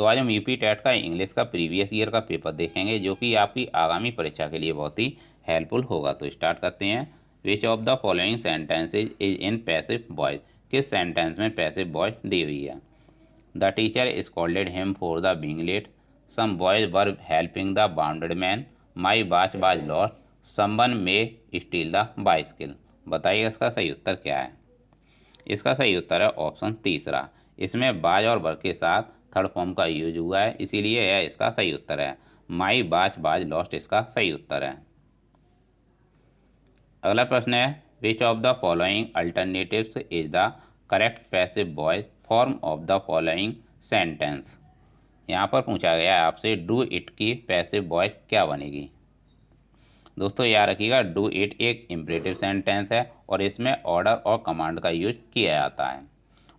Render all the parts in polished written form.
तो आज हम यूपी टेट का इंग्लिश का प्रीवियस ईयर का पेपर देखेंगे जो कि आपकी आगामी परीक्षा के लिए बहुत ही हेल्पफुल होगा। तो स्टार्ट करते हैं। Which of the following sentences is in passive voice. किस सेंटेंस में पैसिव वॉइस दी हुई है? The teacher scolded him for the being late. Some boys were helping the bounded man. My watch was lost. Someone may steal the bicycle. बताइए इसका सही उत्तर क्या है? इसका सही उत्तर है ऑप्शन तीसरा। इसमें बाज और वर के साथ थर्ड फॉर्म का यूज हुआ है, इसीलिए यह इसका सही उत्तर है। माई बाज बाज लॉस्ट इसका सही उत्तर है। अगला प्रश्न है which of the following alternatives is the correct passive voice form of the following sentence. यहाँ पर पूछा गया है आपसे डू इट की पैसिव वॉइस क्या बनेगी। दोस्तों याद रखिएगा, डू इट एक इम्परेटिव सेंटेंस है और इसमें ऑर्डर और कमांड का यूज किया जाता है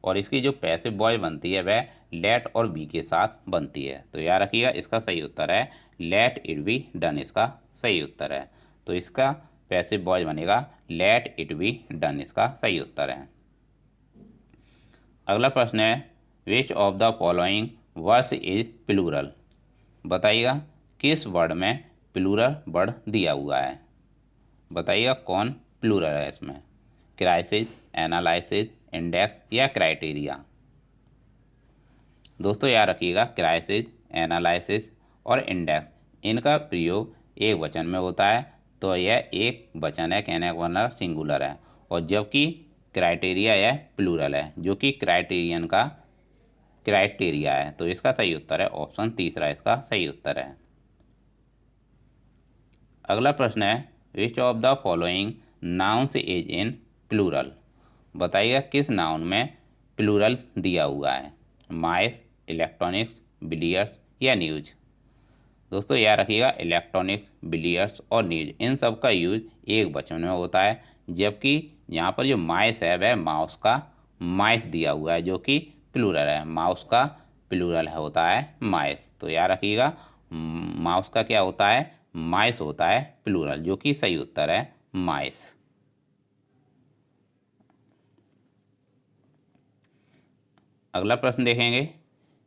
और इसकी जो पैसिव वॉइस बनती है वह लेट और बी के साथ बनती है। तो याद रखिएगा इसका सही उत्तर है लेट इट बी डन, इसका सही उत्तर है। तो इसका पैसिव वॉइस बनेगा लेट इट बी डन, इसका सही उत्तर है। अगला प्रश्न है which of the following words is plural. बताइएगा किस वर्ड में प्लूरल वर्ड दिया हुआ है। बताइएगा कौन प्लूरल है इसमें? क्राइसिस, एनालिसिस, इंडेक्स या क्राइटेरिया। दोस्तों याद रखिएगा क्राइसिस, एनालिसिस और इंडेक्स इनका प्रयोग एक वचन में होता है, तो यह एक वचन है, कहने का मतलब सिंगुलर है। और जबकि क्राइटेरिया यह प्लूरल है जो कि क्राइटेरियन का क्राइटेरिया है। तो इसका सही उत्तर है ऑप्शन तीसरा, इसका सही उत्तर है। अगला प्रश्न है which of the following nouns is in plural. बताइएगा किस नाउन में प्लूरल दिया हुआ है? माइस, इलेक्ट्रॉनिक्स, बिलियर्ड्स या न्यूज। दोस्तों याद रखिएगा इलेक्ट्रॉनिक्स, बिलियर्ड्स और न्यूज इन सब का यूज एक वचन में होता है, जबकि यहाँ पर जो माइस है वह माउस का माइस दिया हुआ है जो कि प्लूरल है। माउस का प्लूरल होता है माइस। तो याद रखिएगा माउस का क्या होता है? माइस होता है प्लूरल, जो कि सही उत्तर है माइस। अगला प्रश्न देखेंगे।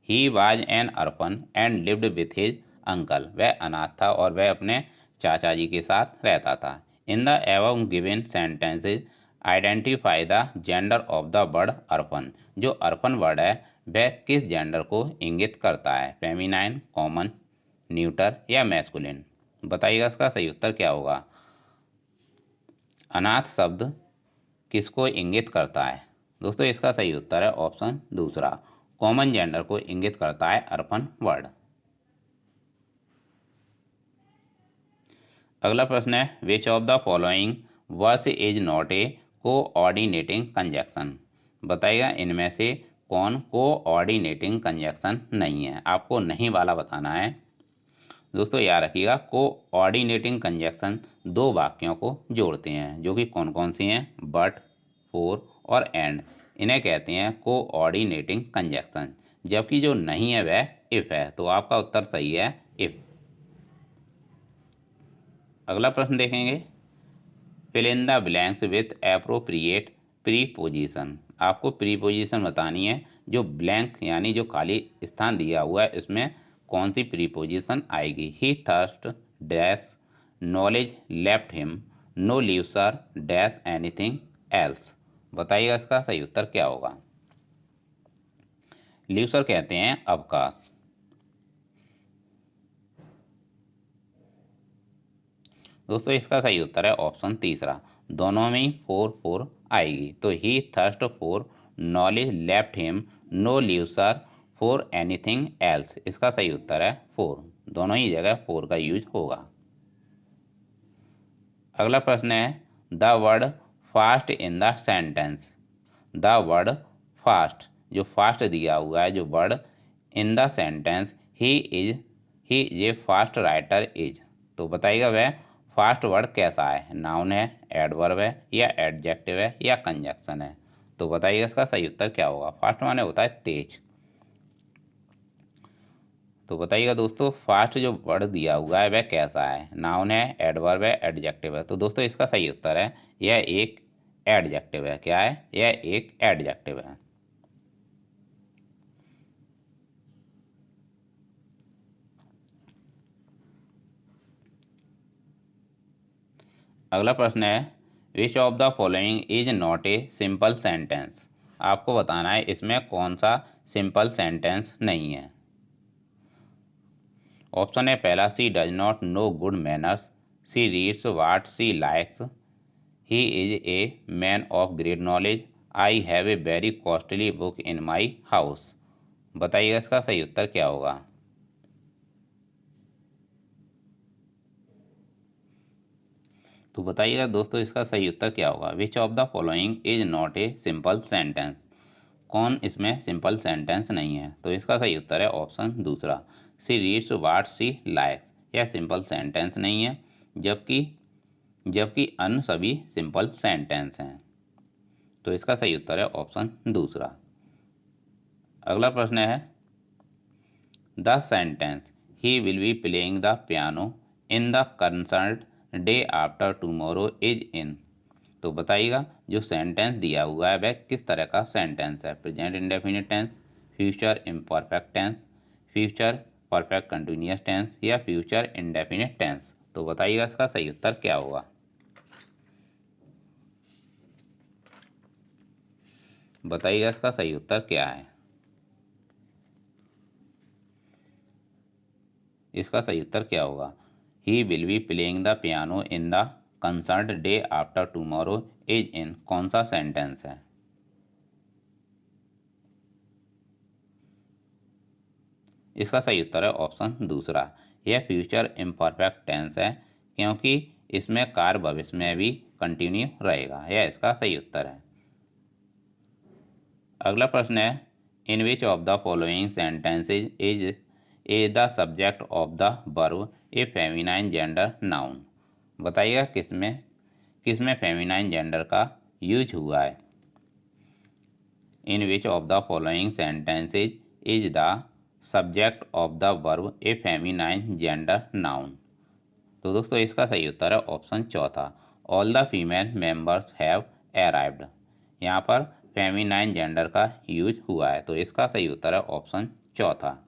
He was an अर्फन and lived with his uncle. वह अनाथ था और वह अपने चाचा जी के साथ रहता था। इन द एवं given sentences identify the gender of the word orphan. जो अर्फन वर्ड है वह किस जेंडर को इंगित करता है? फेमिनाइन, कॉमन, न्यूटर या मैस्कुलिन। बताइएगा इसका सही उत्तर क्या होगा? अनाथ शब्द किसको इंगित करता है? दोस्तों इसका सही उत्तर है ऑप्शन दूसरा, कॉमन जेंडर को इंगित करता है अर्पण वर्ड। अगला प्रश्न है which of the following words is not a coordinating conjunction. बताइएगा इनमें से कौन कोऑर्डिनेटिंग कंजक्शन नहीं है? आपको नहीं वाला बताना है। दोस्तों याद रखिएगा कोऑर्डिनेटिंग कंजक्शन दो वाक्यों को जोड़ते हैं, जो कि कौन कौन सी हैं? बट, फॉर और एंड। इन्हें कहते हैं कोऑर्डिनेटिंग कंजक्शन। जबकि जो नहीं है वह इफ है। तो आपका उत्तर सही है इफ। अगला प्रश्न देखेंगे। Fill in the blanks with appropriate preposition. आपको प्रीपोजिशन बतानी है। जो ब्लैंक यानी जो खाली स्थान दिया हुआ है इसमें कौन सी प्रीपोजिशन आएगी? He thirst dash knowledge left him, no leaves are dash anything else. बताइएगा इसका सही उत्तर क्या होगा? लीव्स आर कहते हैं अवकाश। दोस्तों इसका सही उत्तर है ऑप्शन तीसरा, दोनों में ही फोर फोर आएगी। तो he thirst for knowledge left him, no leaves are for anything else. इसका सही उत्तर है फोर, दोनों ही जगह फोर का यूज होगा। अगला प्रश्न है the word fast in the sentence. The word fast, जो फास्ट दिया हुआ है जो word in the sentence he is A fast writer is. तो बताइएगा वह फास्ट वर्ड कैसा है? नाउन है, एडवर्ब है या एडजेक्टिव है या कंजक्शन है। तो बताइएगा इसका सही उत्तर क्या होगा? फास्ट माने होता है तेज। तो बताइएगा दोस्तों फास्ट जो वर्ड दिया हुआ है वह कैसा है? नाउन है, एडवर्ब है, एडजेक्टिव है। तो दोस्तों इसका सही उत्तर है यह एक एडजेक्टिव है। क्या है? यह एक एडजेक्टिव है। अगला प्रश्न है which of the following is not a simple sentence. आपको बताना है इसमें कौन सा सिंपल सेंटेंस नहीं है। ऑप्शन है पहला she does not know good manners, she reads what she likes, he is a man of great knowledge, I have a very costly book in my house. बताइएगा इसका सही उत्तर क्या होगा। तो बताइएगा दोस्तों इसका सही उत्तर क्या होगा। Which of the following is not a simple sentence. कौन इसमें सिंपल सेंटेंस नहीं है। तो इसका सही उत्तर है ऑप्शन दूसरा, सी रीड्स वाट सी लाइक्स। यह सिंपल सेंटेंस नहीं है, जबकि जबकि अन्य सभी सिंपल सेंटेंस हैं। तो इसका सही उत्तर है ऑप्शन दूसरा। अगला प्रश्न है the sentence he will be playing the piano in the concert day after tomorrow is in. तो बताइएगा जो सेंटेंस दिया हुआ है वह किस तरह का सेंटेंस है। Present indefinite tense, future imperfect tense, future perfect continuous tense या फ्यूचर इंडेफिनिट टेंस। तो बताइएगा इसका सही उत्तर क्या होगा। बताइएगा इसका सही उत्तर क्या है। इसका सही उत्तर क्या होगा। He will be playing the piano in the concert day after tomorrow is in कौन सा सेंटेंस है। इसका सही उत्तर है ऑप्शन दूसरा, यह फ्यूचर इम्परफेक्ट टेंस है, क्योंकि इसमें कार्य भविष्य में भी कंटिन्यू रहेगा। यह इसका सही उत्तर है। अगला प्रश्न है in which of the following sentences is the subject of the verb a feminine gender noun. बताइएगा किसमें किसमें फेमिनाइन जेंडर का यूज हुआ है। In which of the following sentences is the subject of the verb a feminine gender noun. तो दोस्तों इसका सही उत्तर है ऑप्शन चौथा, all the female members have arrived. यहाँ पर फेमिनाइन जेंडर का यूज हुआ है। तो इसका सही उत्तर है ऑप्शन चौथा।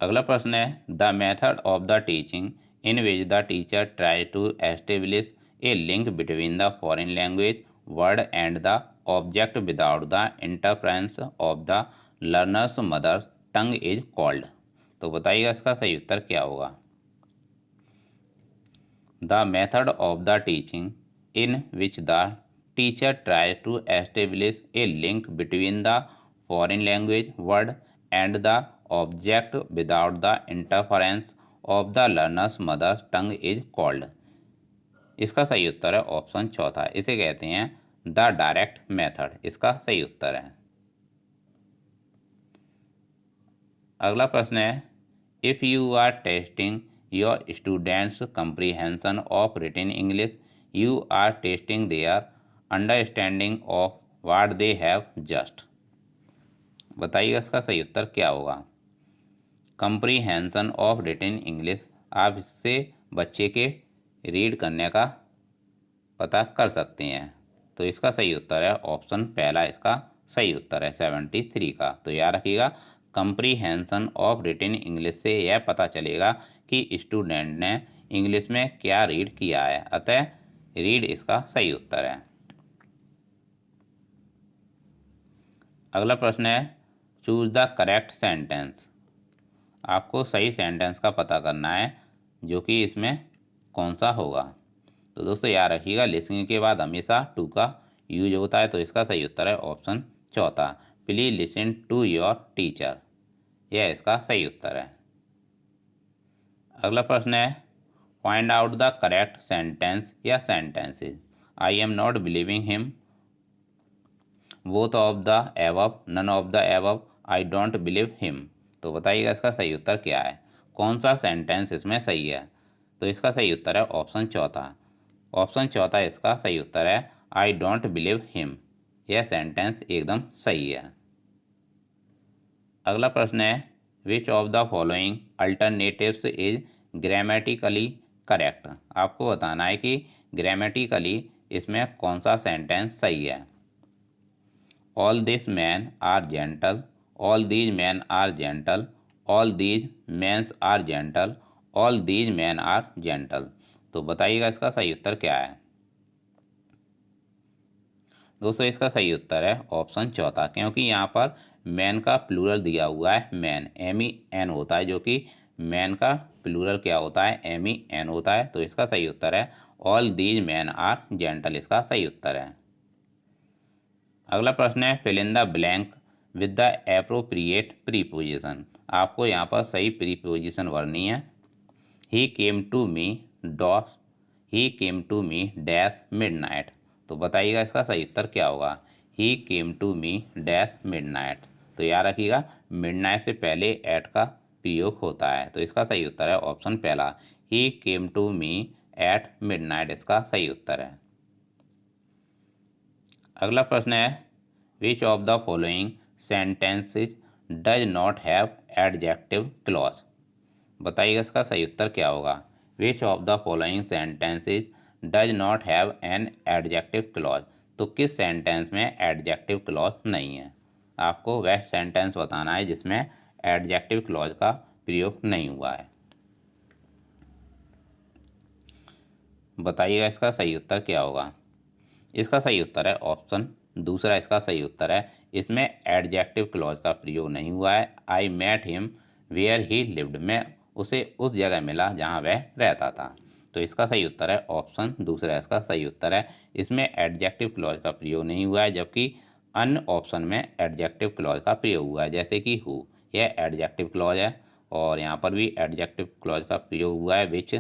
अगला प्रश्न है the method of the teaching in which the teacher try to establish a link between the foreign language word and the object without the interference of the learners mother tongue is called. तो बताइएगा इसका सही उत्तर क्या होगा। The method of the teaching in which the teacher try to establish a link between the foreign language word and the object without the interference of the learners mother tongue is called. इसका सही उत्तर है option चौथा, इसे कहते हैं the direct method. इसका सही उत्तर है। अगला प्रश्न है if you are testing your students comprehension of written English you are testing their understanding of what they have just. बताइएगा इसका सही उत्तर क्या होगा। कंप्रीहेंशन ऑफ रिटन इंग्लिश, आप इससे बच्चे के रीड करने का पता कर सकते हैं। तो इसका सही उत्तर है ऑप्शन पहला, इसका सही उत्तर है 73 का। तो याद रखिएगा कंप्रीहेंशन ऑफ रिटन इंग्लिश से यह पता चलेगा कि स्टूडेंट ने इंग्लिश में क्या रीड किया है, अतः रीड इसका सही उत्तर है। अगला प्रश्न है चूज द करेक्ट सेंटेंस। आपको सही सेंटेंस का पता करना है जो कि इसमें कौन सा होगा। तो दोस्तों याद रखिएगा लिसनिंग के बाद हमेशा टू का यूज होता है। तो इसका सही उत्तर है ऑप्शन चौथा, please listen to your teacher. यह इसका सही उत्तर है। अगला प्रश्न है find out the correct sentence या sentences. I am not believing him, both of the above, none of the above, I don't believe him. तो बताइएगा इसका सही उत्तर क्या है, कौन सा सेंटेंस इसमें सही है। तो इसका सही उत्तर है ऑप्शन चौथा। ऑप्शन चौथा इसका सही उत्तर है आई डोंट बिलीव हिम। यह सेंटेंस एकदम सही है। अगला प्रश्न है which of the following alternatives is grammatically correct. आपको बताना है कि ग्रामेटिकली इसमें कौन सा सेंटेंस सही है। All this man are gentle, all these man are gentle, all these mans are gentle, all these man are gentle. तो बताइएगा इसका सही उत्तर क्या है। दोस्तों इसका सही उत्तर है ऑप्शन चौथा, क्योंकि यहाँ पर मैन का प्लूरल दिया हुआ है मैन, MEN होता है, जो कि मैन का प्लूरल क्या होता है, MEN होता है। तो इसका सही उत्तर है all these man are gentle, इसका सही उत्तर है। अगला प्रश्न है fill in the blank with the appropriate preposition. आपको यहाँ पर सही प्रीपोजिशन भरनी है। He came to me dash, he came to me dash midnight. तो बताइएगा इसका सही उत्तर क्या होगा। He came to me dash midnight. तो याद रखिएगा मिडनाइट से पहले एट का प्रयोग होता है। तो इसका सही उत्तर है ऑप्शन पहला, he came to me at midnight, इसका सही उत्तर है। अगला प्रश्न है which of the following sentences does not have adjective clause. बताइएगा इसका सही उत्तर क्या होगा। Which of the following sentences does not have an adjective clause. तो किस सेंटेंस में एडजेक्टिव क्लॉज नहीं है। आपको वह सेंटेंस बताना है जिसमें एडजेक्टिव क्लॉज का प्रयोग नहीं हुआ है। बताइएगा इसका सही उत्तर क्या होगा। इसका सही उत्तर है ऑप्शन दूसरा, इसका सही उत्तर है इसमें एडजेक्टिव क्लॉज का प्रयोग नहीं हुआ है। I met him where he lived, मैं उसे उस जगह मिला जहाँ वह रहता था। तो इसका सही उत्तर है ऑप्शन दूसरा, इसका सही उत्तर है इसमें एडजेक्टिव क्लॉज का प्रयोग नहीं हुआ है, जबकि अन्य ऑप्शन में एडजेक्टिव क्लॉज का प्रयोग हुआ है, जैसे कि हु, यह एडजेक्टिव क्लॉज है, और यहाँ पर भी एडजेक्टिव क्लॉज का प्रयोग हुआ है विच,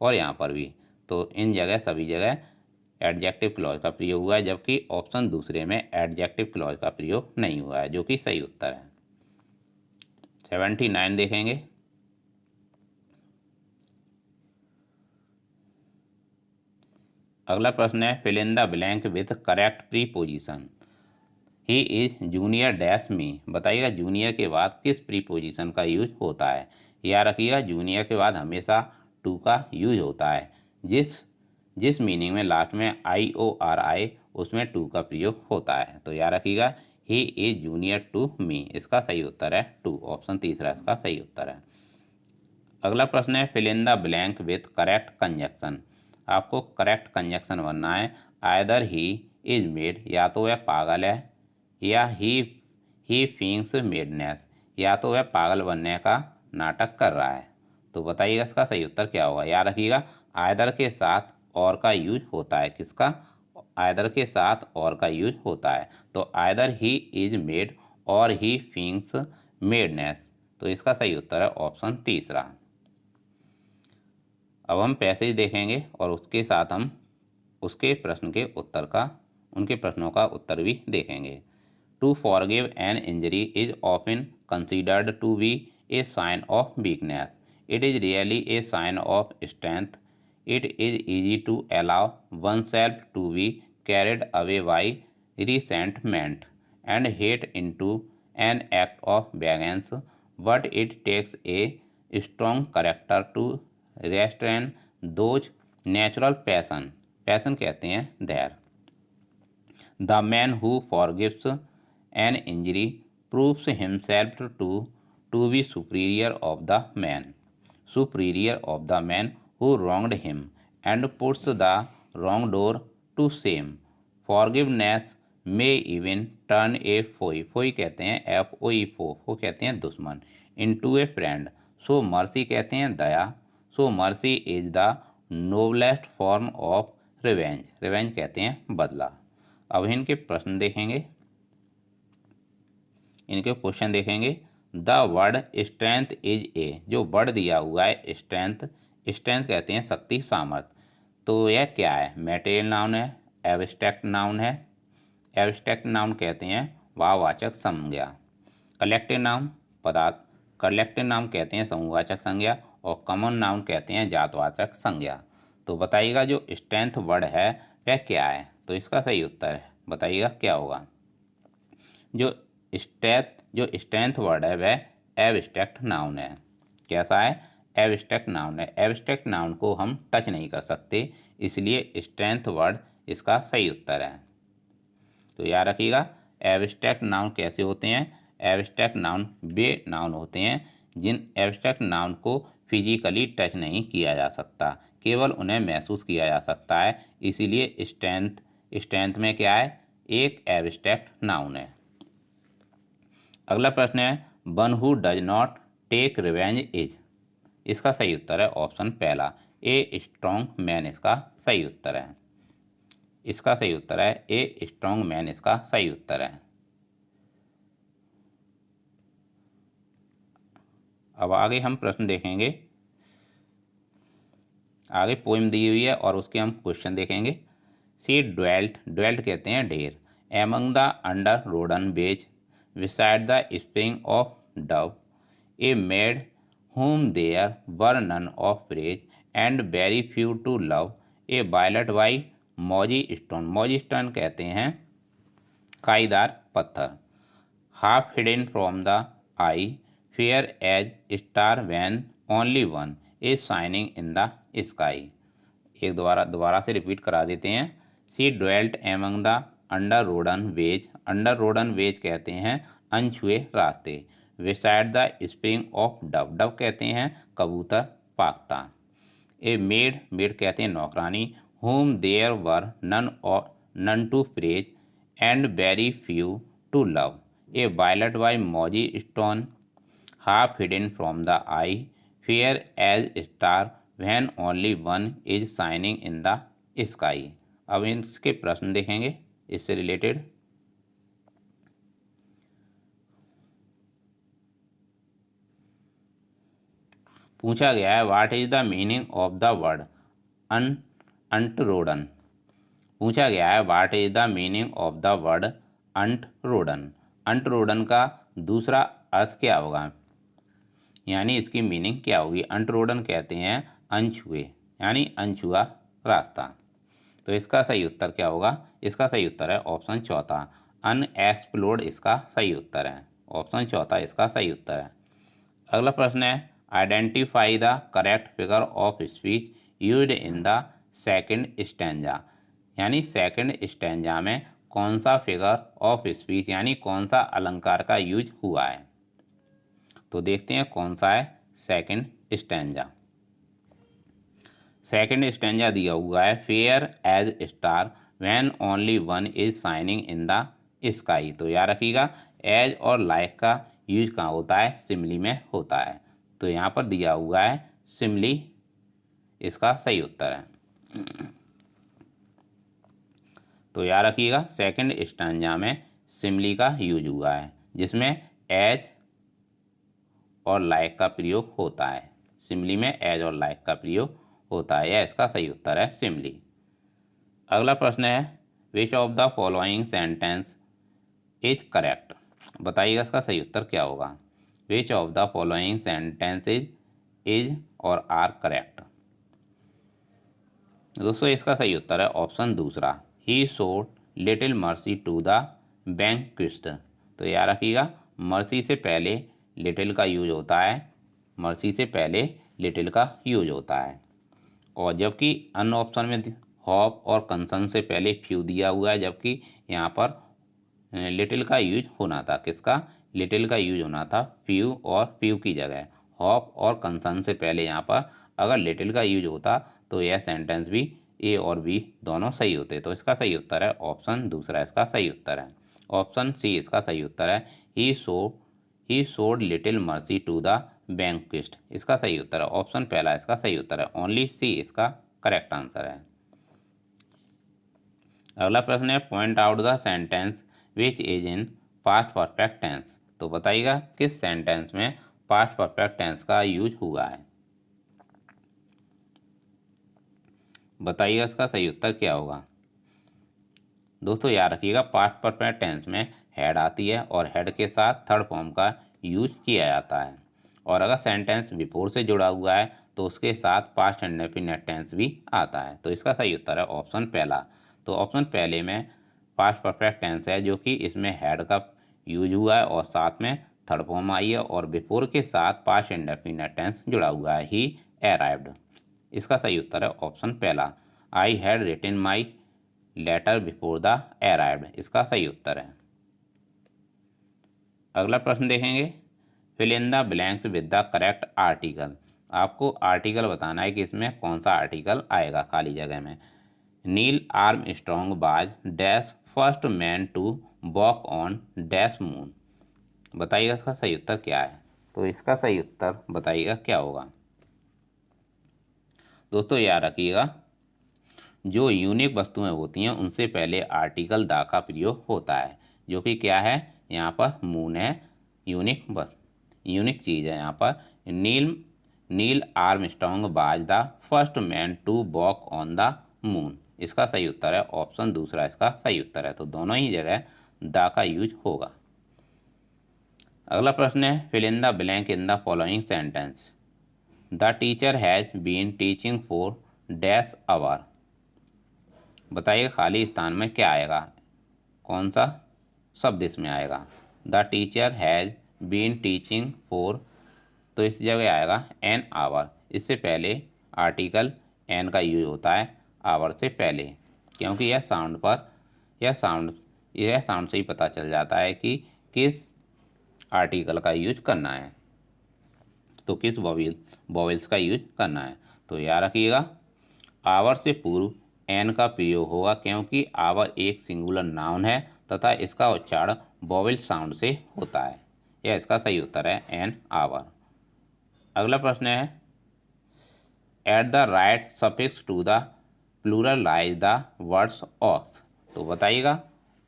और यहाँ पर भी। तो इन जगह सभी जगह एडजेक्टिव क्लॉज का प्रयोग हुआ है, जबकि ऑप्शन दूसरे में एडजेक्टिव क्लॉज का प्रयोग नहीं हुआ है, जो कि सही उत्तर है। 79 देखेंगे। अगला प्रश्न है fill in the blank with correct preposition. He is junior dash me. बताइएगा जूनियर के बाद किस प्रीपोजिशन का यूज होता है। याद रखिएगा जूनियर के बाद हमेशा टू का यूज होता है। जिस मीनिंग में लास्ट में IOR आए उसमें टू का प्रयोग होता है। तो याद रखिएगा he is junior to me, इसका सही उत्तर है टू, ऑप्शन तीसरा इसका सही उत्तर है। अगला प्रश्न है fill in the blank with correct conjunction. आपको करेक्ट कंजक्शन बनना है। आइदर ही इज मेड, या तो वह पागल है, या ही थिंक्स मेडनेस, या तो वह पागल बनने का नाटक कर रहा है। तो बताइएगा इसका सही उत्तर क्या होगा। याद रखिएगा आइदर के साथ और का यूज होता है, किसका, आइदर के साथ और का यूज होता है। तो आइदर ही इज मेड और ही थिंक्स मेडनेस। तो इसका सही उत्तर है ऑप्शन तीसरा। अब हम पैसेज देखेंगे और उसके साथ हम उसके प्रश्न के उत्तर का, उनके प्रश्नों का उत्तर भी देखेंगे। To forgive an injury is often considered to be a sign of weakness. It is really a sign of strength. It is easy to allow oneself to be carried away by resentment and hate into an act of vengeance, but it takes a strong character to restrain those natural passion कहते हैं धैर्य। The man who forgives an injury proves himself to be superior of the man who wronged him and puts the wrong doer to shame. Forgiveness may even turn a foe कहते हैं FOE, foe कहते हैं दुश्मन, into a friend. So mercy कहते हैं दया। So mercy is the noblest form of revenge कहते हैं बदला। अब इनके प्रश्न देखेंगे, इनके क्वेश्चन देखेंगे। The word strength is a, जो वर्ड दिया हुआ है स्ट्रेंथ कहते हैं शक्ति, सामर्थ्य। तो यह क्या है, मैटेरियल नाउन है, एब्स्ट्रैक्ट नाउन है। एब्स्ट्रैक्ट नाउन कहते हैं वाचक संज्ञा। कलेक्टिव नाउन पदार्थ, कलेक्टिव नाउन कहते हैं समूहवाचक संज्ञा, और कॉमन नाउन कहते हैं जातवाचक संज्ञा। तो बताइएगा जो स्ट्रेंथ वर्ड है वह क्या है। तो इसका सही उत्तर है, बताइएगा क्या होगा। जो स्ट्रेंथ वर्ड है वह एब्स्ट्रैक्ट नाउन है। कैसा है, एब्स्ट्रैक्ट नाउन है। एब्स्ट्रैक्ट नाउन को हम टच नहीं कर सकते, इसलिए स्ट्रेंथ वर्ड इसका सही उत्तर है। तो याद रखिएगा एब्स्ट्रैक्ट नाउन कैसे होते हैं। एब्स्ट्रैक्ट नाउन वे नाउन होते हैं जिन एब्स्ट्रैक्ट नाउन को फिजिकली टच नहीं किया जा सकता, केवल उन्हें महसूस किया जा सकता है, इसीलिए स्ट्रेंथ में क्या है, एक एब्स्ट्रैक्ट नाउन है। अगला प्रश्न है one who does not take revenge is. इसका सही उत्तर है ऑप्शन पहला, ए स्ट्रॉन्ग मैन इसका सही उत्तर है। इसका सही उत्तर है ए स्ट्रॉन्ग मैन इसका सही उत्तर है। अब आगे हम प्रश्न देखेंगे। आगे पोइम दी हुई है और उसके हम क्वेश्चन देखेंगे। सी ड्वेल्ट, ड्वेल्ट कहते हैं ढेर, among the untrodden ways beside the spring of Dove, a maid whom there were none of praise and very few to love, a violet by mossy stone. Mossy stone कहते हैं काईदार पत्थर। Half hidden from the eye, fair as star when only one is shining in the sky. एक दोबारा से repeat करा देते हैं। She dwelt among the untrodden ways, untrodden ways कहते हैं अनछुए रास्ते। Beside the spring of dove, dove कहते हैं कबूतर पाकता। ए मेड, मेड कहते हैं नौकरानी। Whom there were none to praise and very few to love, a violet by mossy stone, half hidden from the eye, fair as star when only one is shining in the sky. अब इसके प्रश्न देखेंगे इससे related. पूछा गया है what is the meaning of the word untrodden. पूछा गया है what is the meaning of the word untrodden. Untrodden का दूसरा अर्थ क्या होगा, यानी इसकी मीनिंग क्या होगी। अंटरोडन कहते हैं अनछुए, यानी अनछुआ रास्ता। तो इसका सही उत्तर क्या होगा, इसका सही उत्तर है ऑप्शन चौथा, अनएक्सप्लोर्ड इसका सही उत्तर है। ऑप्शन चौथा इसका सही उत्तर है। अगला प्रश्न है identify the correct figure of speech used in the second stanza. यानी सेकंड स्टैंजा में कौन सा फिगर ऑफ स्पीच यानी कौन सा अलंकार का यूज हुआ है। तो देखते हैं कौन सा है सेकंड स्टैंजा। सेकंड स्टैंजा दिया हुआ है fair as star when only one is shining in the sky. तो याद रखिएगा एज और लाइक का यूज कहाँ होता है, सिमली में होता है। तो यहाँ पर दिया हुआ है सिमली इसका सही उत्तर है। तो याद रखिएगा सेकंड स्टैंजा में सिमली का यूज हुआ है जिसमें एज और लाइक का प्रयोग होता है। सिमली में एज और लाइक का प्रयोग होता है, यह इसका सही उत्तर है सिमली। अगला प्रश्न है which of the following sentence is correct. बताइएगा इसका सही उत्तर क्या होगा। Which of the following sentences is or are correct. दोस्तों इसका सही उत्तर है ऑप्शन दूसरा, he showed little mercy to the vanquished. तो याद रखिएगा मर्सी से पहले लिटिल का यूज होता है, मर्सी से पहले लिटिल का यूज होता है। और जबकि अन्य ऑप्शन में होप और कंसर्न से पहले फ्यू दिया हुआ है, जबकि यहाँ पर लिटिल का यूज होना था। किसका, लिटिल का यूज होना था फ्यू और फ्यू की जगह होप और कंसर्न से पहले यहाँ पर अगर लिटिल का यूज होता तो यह सेंटेंस भी ए और बी दोनों सही होते। तो इसका सही उत्तर है ऑप्शन दूसरा, इसका सही उत्तर है। ऑप्शन सी इसका सही उत्तर है he showed little mercy to the vanquished. इसका सही उत्तर है ऑप्शन पहला, इसका सही उत्तर है। ओनली सी इसका करेक्ट आंसर है। अगला प्रश्न है point out the sentence which is in past perfect tense. तो बताइएगा किस सेंटेंस में पास्ट परफेक्ट टेंस का यूज हुआ है। बताइएगा इसका सही उत्तर क्या होगा। दोस्तों याद रखिएगा पास्ट परफेक्ट टेंस में हेड आती है और हेड के साथ थर्ड फॉर्म का यूज किया जाता है। और अगर सेंटेंस बिफोर से जुड़ा हुआ है तो उसके साथ पास्ट इंडेफिनिट टेंस भी आता है। तो इसका सही उत्तर है ऑप्शन पहला। तो ऑप्शन पहले में पास्ट परफेक्ट टेंस है जो कि इसमें हेड का यूज हुआ है और साथ में थर्ड फॉर्म आई है और बिफोर के साथ पास्ट इंडेफिनिट टेंस जुड़ा हुआ है, ही अराइव्ड। इसका सही उत्तर है ऑप्शन पहला, I had written my letter before the arrived. इसका सही उत्तर है। अगला प्रश्न देखेंगे fill in the blanks with the correct article. आपको आर्टिकल बताना है कि इसमें कौन सा आर्टिकल आएगा खाली जगह में। Neil Armstrong was dash first man to walk on dash moon. बताइएगा इसका सही उत्तर क्या है। तो इसका सही उत्तर बताइएगा क्या होगा। दोस्तों याद रखिएगा, जो यूनिक वस्तुएं होती हैं उनसे पहले आर्टिकल द का प्रयोग होता है, जो कि क्या है, यहाँ पर मून है, यूनिक चीज़ है यहाँ पर। Neil Armstrong was the first man to walk on the moon. इसका सही उत्तर है ऑप्शन दूसरा, इसका सही उत्तर है। तो दोनों ही जगह द का यूज होगा। अगला प्रश्न है, fill in the blank in the following sentence. The teacher has been teaching for dash hour. बताइए खाली स्थान में क्या आएगा, कौन सा शब्द इसमें आएगा। The teacher has been teaching for, तो इस जगह आएगा एन आवर। इससे पहले आर्टिकल एन का यूज होता है आवर से पहले, क्योंकि यह साउंड से ही पता चल जाता है कि किस आर्टिकल का यूज करना है, तो किस वॉवेल्स का यूज करना है। तो याद रखिएगा, आवर से पूर्व एन का प्रयोग होगा, क्योंकि आवर एक सिंगुलर नाउन है तथा इसका उच्चारण वॉवेल साउंड से होता है। यह इसका सही उत्तर है, एन आवर। अगला प्रश्न है, add the right suffix to the pluralise the words ox. तो बताइएगा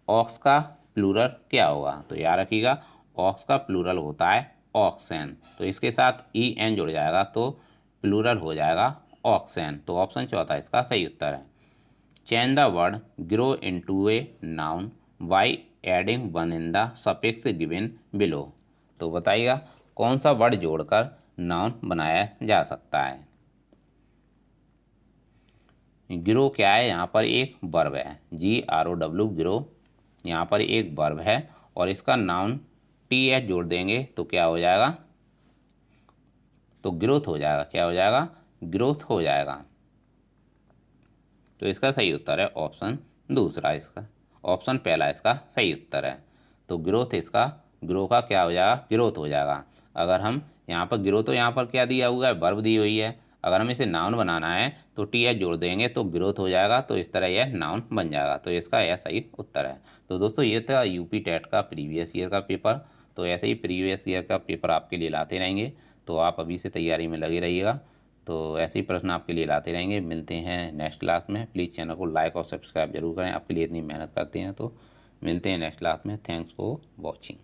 ऑक्स का प्लूरल क्या होगा। तो याद रखिएगा, ऑक्स का प्लूरल होता है ऑक्सेन। तो इसके साथ ई एन जुड़ जाएगा तो प्लूरल हो जाएगा ऑक्सेन। तो ऑप्शन चौथा इसका सही उत्तर है। Change the word grow into a noun by adding one in the suffix given below. तो बताइएगा कौन सा वर्ड जोड़कर नाउन बनाया जा सकता है। ग्रो क्या है, यहाँ पर एक वर्ब है, GROW ग्रो, यहाँ पर एक वर्ब है और इसका नाउन TH जोड़ देंगे तो क्या हो जाएगा, तो ग्रोथ हो जाएगा। क्या हो जाएगा, ग्रोथ हो जाएगा। तो इसका सही उत्तर है ऑप्शन दूसरा, इसका ऑप्शन पहला इसका सही उत्तर है। तो ग्रोथ, इसका ग्रो का क्या हो जाएगा, ग्रोथ हो जाएगा। अगर हम यहाँ पर ग्रो, तो यहाँ पर क्या दिया हुआ है, वर्ब दी हुई है। अगर हम इसे नाउन बनाना है तो TH जोड़ देंगे तो ग्रोथ हो जाएगा। तो इस तरह यह नाउन बन जाएगा। तो इसका यह सही उत्तर है। तो दोस्तों ये था यूपी टेट का प्रीवियस ईयर का पेपर। तो ऐसे ही प्रीवियस ईयर का पेपर आपके लिए लाते रहेंगे, तो आप अभी से तैयारी में लगे रहिएगा। तो ऐसे ही प्रश्न आपके लिए लाते रहेंगे। मिलते हैं नेक्स्ट क्लास में। प्लीज़ चैनल को लाइक और सब्सक्राइब जरूर करें, आपके लिए इतनी मेहनत करते हैं। तो मिलते हैं नेक्स्ट क्लास में। Thanks for watching.